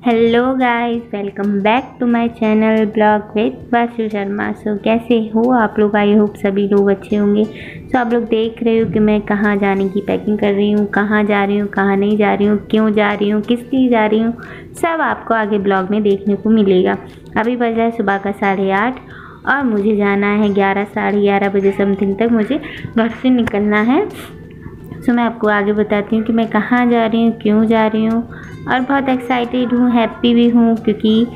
Hello guys, welcome back to my channel blog with Vasu Sharma. So कैसे हो आप लोग? आई होप सभी लोग अच्छे होंगे। सो आप लोग देख रहे हो कि मैं कहाँ जाने की पैकिंग कर रही हूँ, कहाँ जा रही हूँ, कहाँ नहीं जा रही हूँ, क्यों जा रही हूँ, किस लिए जा रही हूँ, सब आपको आगे ब्लॉग में देखने को मिलेगा। अभी बज रहा है सुबह का 8:30 और मुझे जाना है 11 साढ़े 11 बजे समथिंग तक मुझे घर से निकलना है। सो मैं आपको आगे बताती हूँ कि मैं कहाँ जा रही हूँ, क्यों जा रही हूँ, और बहुत एक्साइटेड हूँ, हैप्पी भी हूँ क्योंकि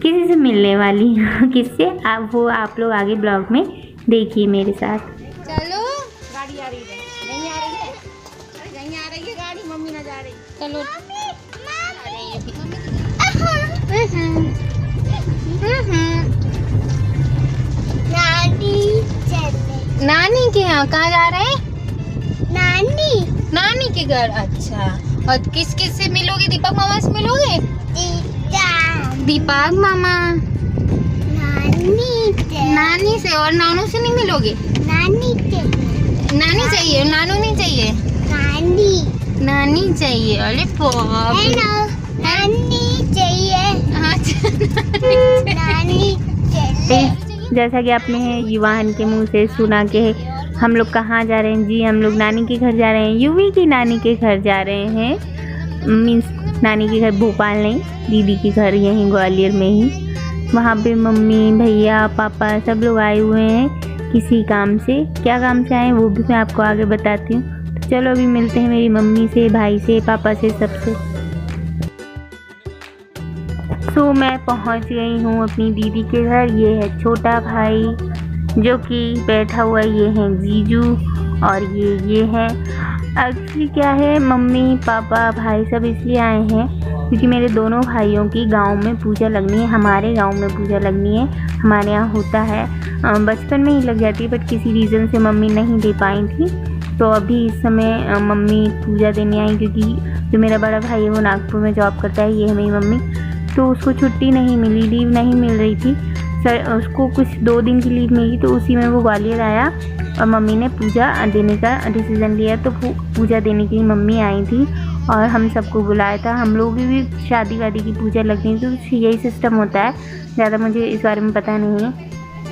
किसी से मिलने वाली हूँ। किससे आप लोग आगे ब्लॉग में देखिए मेरे साथ। चलो गाड़ी आ रही है, नहीं आ रही है, नहीं आ रही है गाड़ी, मम्मी ना जा रही। चलो नानी के यहाँ। कहाँ जा रहे हैं? नानी के घर। अच्छा, और किस किस से मिलोगे? दीपक मामा से मिलोगे? दीपक मामा, नानी से। और नानू से नहीं मिलोगे? नानी चाहिए, नानू नहीं चाहिए? नानी चाहिए। अरे बाप, जैसा कि आपने युवान के मुंह से सुना कि हम लोग कहाँ जा रहे हैं। जी, हम लोग नानी के घर जा रहे हैं, युवी की नानी के घर जा रहे हैं। मीन्स नानी के घर भोपाल नहीं, दीदी के घर यहीं ग्वालियर में ही। वहाँ पे मम्मी भैया पापा सब लोग आए हुए हैं किसी काम से। क्या काम से आए हैं वो भी मैं आपको आगे बताती हूँ। तो चलो अभी मिलते हैं मेरी मम्मी से, भाई से, पापा से, सबसे। सो मैं पहुँच गई हूँ अपनी दीदी के घर। ये है छोटा भाई जो कि बैठा हुआ, ये है जीजू, और ये है। एक्चुअली क्या है, मम्मी पापा भाई सब इसलिए आए हैं क्योंकि मेरे दोनों भाइयों की गांव में पूजा लगनी है। हमारे गांव में पूजा लगनी है, हमारे यहाँ होता है। बचपन में ही लग जाती है बट किसी रीज़न से मम्मी नहीं दे पाई थी। तो अभी इस समय मम्मी पूजा देने आई क्योंकि जो मेरा बड़ा भाई है वो नागपुर में जॉब करता है। ये है मेरी मम्मी। तो उसको छुट्टी नहीं मिली, लीव नहीं मिल रही थी सर। उसको कुछ 2 दिन की लीव मिली तो उसी में वो ग्वालियर आया और मम्मी ने पूजा देने का डिसीज़न लिया। तो पूजा देने के लिए मम्मी आई थी और हम सबको बुलाया था। हम लोग की भी शादी वादी की पूजा लगनी थी, तो यही सिस्टम होता है। ज़्यादा मुझे इस बारे में पता नहीं है।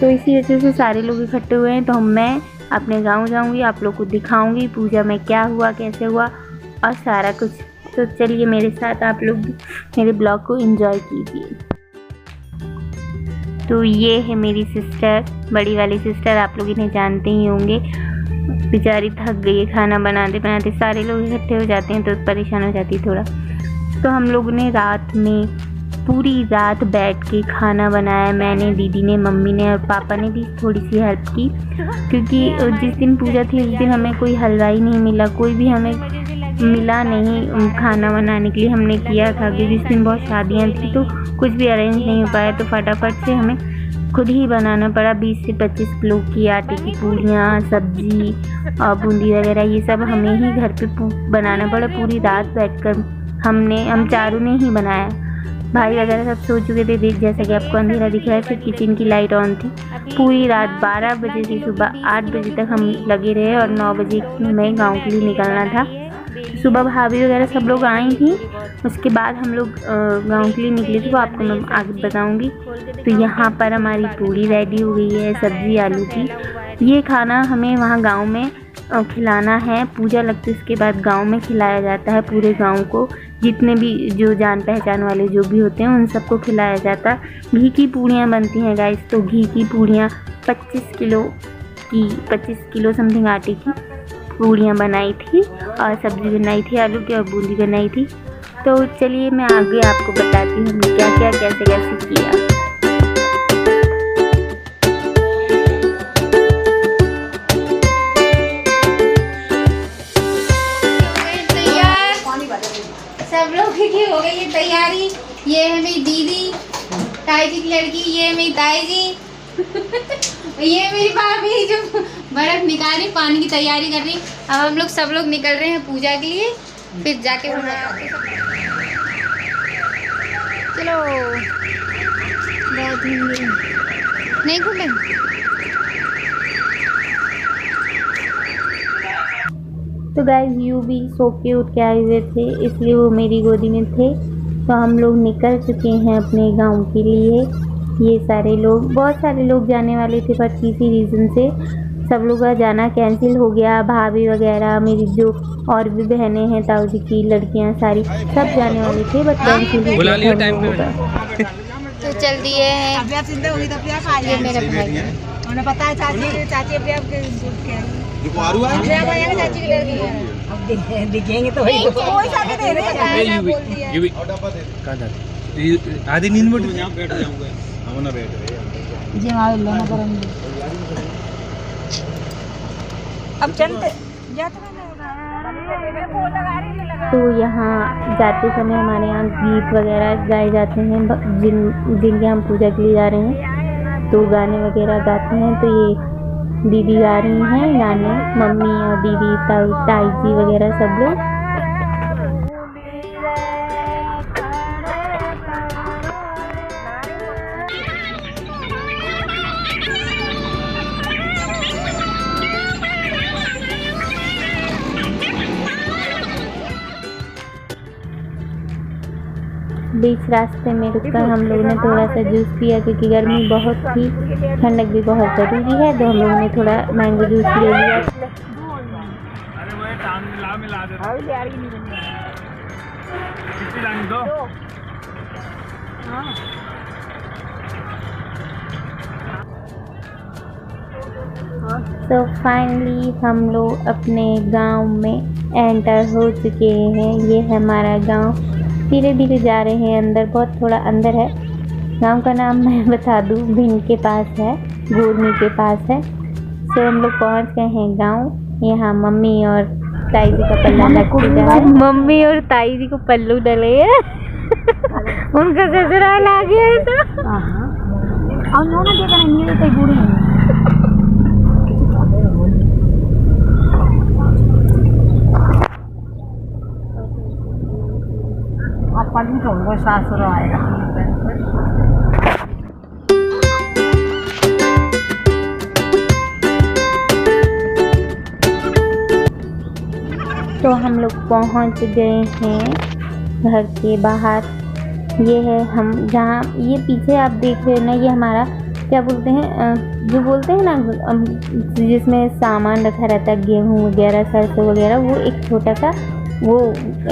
तो इसी वजह से सारे लोग इकट्ठे हुए हैं। तो मैं अपने गाँव जाऊँगी, आप लोग को दिखाऊँगी पूजा में क्या हुआ, कैसे हुआ और सारा कुछ। तो चलिए मेरे साथ आप लोग मेरे ब्लॉग को एंजॉय कीजिए। तो ये है मेरी सिस्टर, बड़ी वाली सिस्टर, आप लोग इन्हें जानते ही होंगे। बेचारी थक गई है, खाना बनाते बनाते सारे लोग इकट्ठे हो जाते हैं तो परेशान हो जाती है थोड़ा। तो हम लोगों ने रात में पूरी रात बैठ के खाना बनाया। मैंने, दीदी ने, मम्मी ने और पापा ने भी थोड़ी सी हेल्प की क्योंकि जिस दिन पूजा थी उस दिन हमें कोई हलवाई नहीं मिला, कोई भी हमें मिला नहीं खाना बनाने के लिए। हमने किया था कि जिस दिन बहुत शादियाँ थी तो कुछ भी अरेंज नहीं हो पाया, तो फटाफट से हमें खुद ही बनाना पड़ा। 20 से 25 किलो की आटे की पूड़ियाँ, सब्जी और बूंदी वगैरह ये सब हमें ही घर पे बनाना पड़ा। पूरी रात बैठकर हम चारों ने ही बनाया। भाई वगैरह सब सो चुके थे, जैसा कि आपको अंधेरा दिख रहा है। फिर किचन की लाइट ऑन थी। पूरी रात 12 बजे से सुबह 8 बजे तक हम लगे रहे और 9 बजे हमें गाँव के लिए निकलना था। सुबह भाभी वगैरह सब लोग आई थी। उसके बाद हम लोग गाँव के लिए निकले थे, वो आपको मैं आगे बताऊंगी। तो यहाँ पर हमारी पूड़ी रेडी हो गई है, सब्जी आलू की। ये खाना हमें वहाँ गांव में खिलाना है। पूजा लगती है उसके बाद गांव में खिलाया जाता है पूरे गांव को। जितने भी जो जान पहचान वाले जो भी होते हैं उन सबको खिलाया जाता है। घी की पूड़ियाँ बनती हैं गाइस। तो घी की पूड़ियाँ 25 किलो समथिंग आटे की पूड़ियाँ बनाई थी और सब्ज़ी बनाई थी आलू की और बूंदी बनाई थी। तो चलिए मैं आगे आपको बताती हूँ हमने क्या क्या कैसे कैसे किया। सब लोग की हो गई है तैयारी। ये है मेरी दीदी, ताई जी की लड़की, ये है मेरी ताई जी ये मेरी भाभी जो बर्फ निकाल रही, पानी की तैयारी कर रही। अब हम लोग सब लोग निकल रहे हैं पूजा के लिए, फिर जाके चलो बहुत नहीं घूमे। तो गाइस यू भी सो के उठ के आए हुए थे, इसलिए वो मेरी गोदी में थे। तो हम लोग निकल चुके हैं अपने गांव के लिए। ये सारे लोग, बहुत सारे लोग जाने वाले थे, पर किसी रीज़न से सब लोग का जाना कैंसिल हो गया। भाभी वगैरह, मेरी जो और भी बहनें हैं, ताऊ जी की लड़कियां सारी, सब जाने वाले थे, बट कैंसिल हो गया था हम लोगों का। तो चल दिए हैं ये मेरा भाई। उन्हें पता है चाची अपने आप के चाची की लड़की है। अब दिखेंगे तो वही शादी दे रहे हैं। ये भी कहाँ जाते? आधी नींद में बैठ जाऊंगा। हम ना बैठ रहे जी मार लो ना करेंगे। अब चलते जाते तो यहाँ जाते समय हमारे यहाँ गीत वगैरह गाए जाते हैं, जिनके हम पूजा के लिए जा रहे हैं, तो गाने वगैरह गाते हैं। तो ये दीदी गा रही हैं गाने, मम्मी और दीदी, ताई जी वगैरह सब लोग। बीच रास्ते में रुककर हम लोगों ने थोड़ा सा जूस पिया, क्योंकि गर्मी बहुत थी, ठंडक भी बहुत ज़रूरी है। तो हम लोगों ने थोड़ा मैंगो जूस ले लिया। तो फाइनली हम लोग अपने गांव में एंटर हो चुके हैं। ये है हमारा गांव। धीरे धीरे जा रहे हैं अंदर, बहुत थोड़ा अंदर है। गांव का नाम मैं बता दूं, भिंड के पास है, गोरनी के पास है। तो हम लोग पहुंच गए हैं गांव। यहाँ मम्मी और ताई जी का पल्ला लग चुका है। मम्मी और ताई जी को पल्लू डले है। उनका ससुराल आ गया है। तो अपन को सासुर आएगा। तो हम लोग पहुंच गए हैं घर के बाहर। ये है हम जहाँ, ये पीछे आप देख रहे हो ना, ये हमारा क्या बोलते हैं, जो बोलते हैं ना, जिसमें सामान रखा रहता है, गेहूँ वगैरह, सरसों वगैरह, वो एक छोटा सा, वो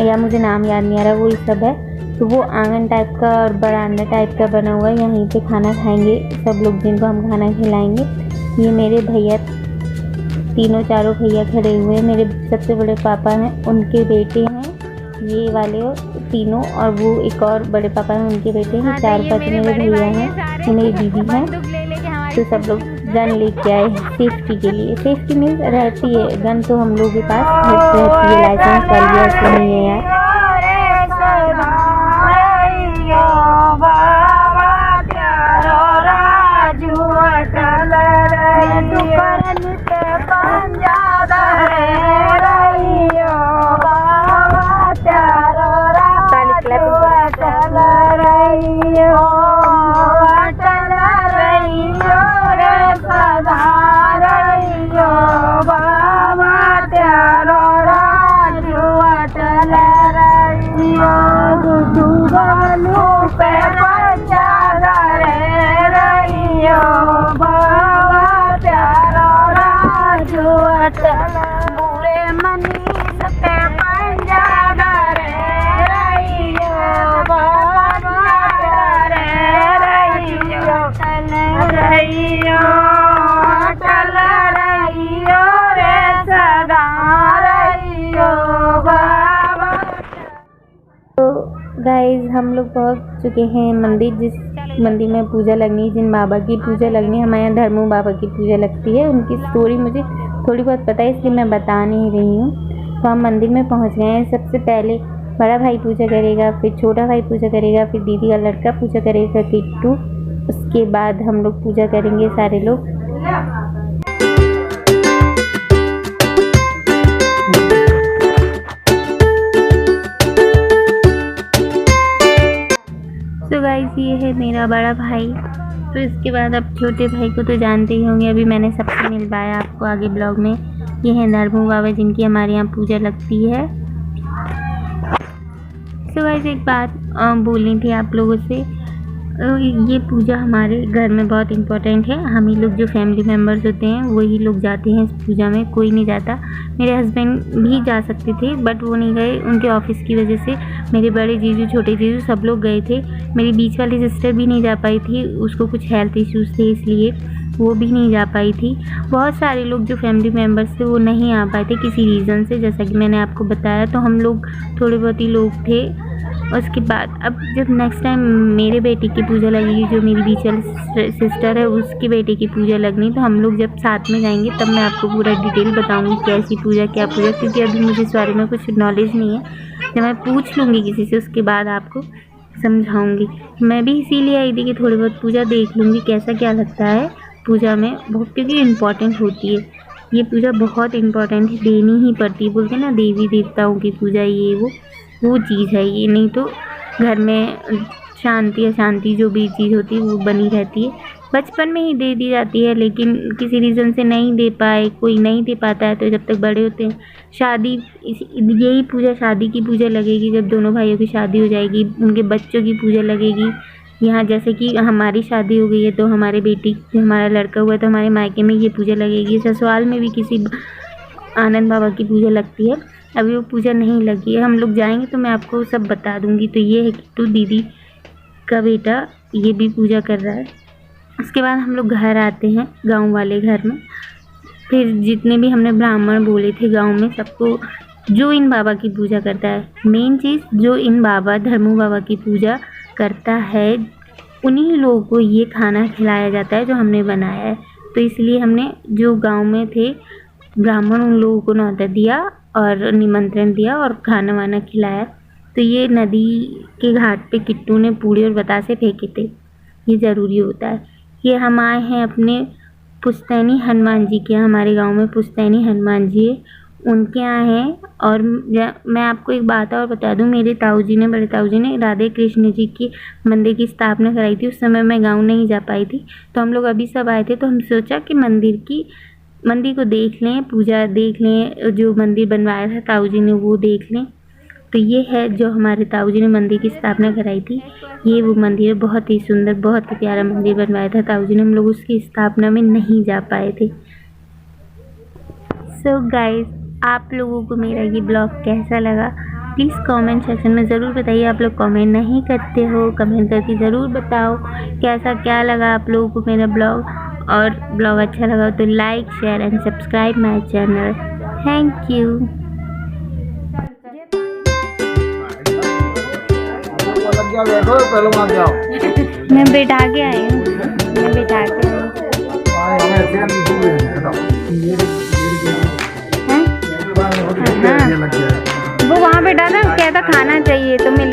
या मुझे नाम याद नहीं आ रहा, वो सब है। तो वो आंगन टाइप का और बरामदा टाइप का बना हुआ है। यहीं पे खाना खाएंगे सब लोग, जिनको हम खाना खिलाएंगे। ये मेरे भैया, तीनों चारों भैया खड़े हुए हैं। मेरे सबसे बड़े पापा हैं, उनके बेटे हैं ये वाले तीनों, और वो एक और बड़े पापा हैं, उनके बेटे हैं। 4-5 मेरे भैया हैं, ये मेरी दीदी हैं। तो सब लोग गन लेके आए हैं सेफ्टी के लिए। सेफ्टी में रहती है गन, तो हम लोग के पास रहती है। लाइसेंस कर लिया, ऐसे नहीं है यार। गाइस हम लोग पहुंच चुके हैं मंदिर, जिस मंदिर में पूजा लगनी है, जिन बाबा की पूजा लगनी है। हमारे यहाँ धर्मू बाबा की पूजा लगती है। उनकी स्टोरी मुझे थोड़ी बहुत पता है, इसलिए मैं बता नहीं रही हूँ। तो हम मंदिर में पहुँच गए हैं। सबसे पहले बड़ा भाई पूजा करेगा, फिर छोटा भाई पूजा करेगा, फिर दीदी का लड़का पूजा करेगा किट्टू। उसके बाद हम लोग पूजा करेंगे सारे लोग। तो गाइस ये है मेरा बड़ा भाई। तो इसके बाद अब छोटे भाई को तो जानते ही होंगे, अभी मैंने सबसे मिलवाया आपको आगे ब्लॉग में। ये है धर्मू बाबा, जिनकी हमारे यहाँ पूजा लगती है। तो गाइस गाइस एक बात बोलनी थी आप लोगों से। ये पूजा हमारे घर में बहुत इम्पोर्टेंट है। हम ही लोग जो फैमिली मेम्बर्स होते हैं वही लोग जाते हैं इस पूजा में, कोई नहीं जाता। मेरे हस्बैंड भी जा सकते थे बट वो नहीं गए, उनके ऑफिस की वजह से। मेरे बड़े जीजू, छोटे जीजू सब लोग गए थे। मेरी बीच वाली सिस्टर भी नहीं जा पाई थी, उसको कुछ हेल्थ इश्यूज़ थे इसलिए वो भी नहीं जा पाई थी। बहुत सारे लोग जो फैमिली मेम्बर्स थे वो नहीं आ पाए थे किसी रीज़न से, जैसा कि मैंने आपको बताया। तो हम लोग थोड़े बहुत ही लोग थे। उसके बाद अब जब नेक्स्ट टाइम मेरे बेटी की पूजा लगेगी, जो मेरी बीच वाली सिस्टर है उसकी बेटी की पूजा लगनी, तो हम लोग जब साथ में जाएंगे तब मैं आपको पूरा डिटेल बताऊंगी कैसी पूजा, क्या पूजा, क्योंकि अभी मुझे इस बारे में कुछ नॉलेज नहीं है। जब मैं पूछ लूँगी किसी से उसके बाद आपको समझाऊँगी। मैं भी इसीलिए आई थी कि थोड़ी बहुत पूजा देख लूँगी कैसा क्या लगता है पूजा में, बहुत क्योंकि इम्पॉर्टेंट होती है ये पूजा, बहुत इम्पॉर्टेंट है, देनी ही पड़ती है। बोलते ना देवी देवताओं की पूजा, ये वो चीज़ है ये। नहीं तो घर में शांति अशांति जो भी चीज़ होती है वो बनी रहती है। बचपन में ही दे दी जाती है, लेकिन किसी रीज़न से नहीं दे पाए, कोई नहीं दे पाता है, तो जब तक बड़े होते हैं शादी, यही पूजा शादी की पूजा लगेगी जब दोनों भाइयों की शादी हो जाएगी, उनके बच्चों की पूजा लगेगी। यहाँ जैसे कि हमारी शादी हो गई है तो हमारे बेटी, हमारा लड़का हुआ है तो हमारे मायके में ये पूजा लगेगी। ससुराल में भी किसी आनंद बाबा की पूजा लगती है। अभी वो पूजा नहीं लगी है, हम लोग जाएंगे तो मैं आपको सब बता दूंगी। तो ये है किट्टू दीदी का बेटा, ये भी पूजा कर रहा है। उसके बाद हम लोग घर आते हैं गांव वाले घर में। फिर जितने भी हमने ब्राह्मण बोले थे गांव में, सबको जो इन बाबा की पूजा करता है, मेन चीज़ जो इन बाबा धर्मू बाबा की पूजा करता है, उन्हीं लोगों को ये खाना खिलाया जाता है जो हमने बनाया है। तो इसलिए हमने जो गांव में थे ब्राह्मण, उन लोगों को न्योता दिया और निमंत्रण दिया और खाना वाना खिलाया। तो ये नदी के घाट पे किट्टू ने पूड़ी और बतासे फेंके थे, ये ज़रूरी होता है। ये हम आए हैं अपने पुश्तैनी हनुमान जी के, हमारे गांव में पुश्तैनी हनुमान जी है, उनके यहाँ हैं। और मैं आपको एक बात और बता दूं, मेरे ताऊ जी ने, बड़े ताऊ जी ने राधे कृष्ण जी की मंदिर की स्थापना कराई थी। उस समय मैं गांव नहीं जा पाई थी, तो हम लोग अभी सब आए थे, तो हम सोचा कि मंदिर को देख लें, पूजा देख लें, जो मंदिर बनवाया था ताऊ जी ने वो देख लें। तो ये है जो हमारे ताऊ जी ने मंदिर की स्थापना कराई थी, ये वो मंदिर है। बहुत ही सुंदर, बहुत ही प्यारा मंदिर बनवाया था ताऊ जी ने, हम लोग उसकी स्थापना में नहीं जा पाए थे। सो गाइस, आप लोगों को मेरा ये ब्लॉग कैसा लगा प्लीज़ कमेंट सेक्शन में ज़रूर बताइए। आप लोग कमेंट नहीं करते हो, कमेंट करके ज़रूर बताओ कैसा क्या लगा आप लोगों को मेरा ब्लॉग। और ब्लॉग अच्छा लगा तो like, share and subscribe my channel. Thank you. मैं बैठा के आई हूँ, मैं बैठा के वो वहाँ बैठा था, कहता खाना चाहिए तो मैं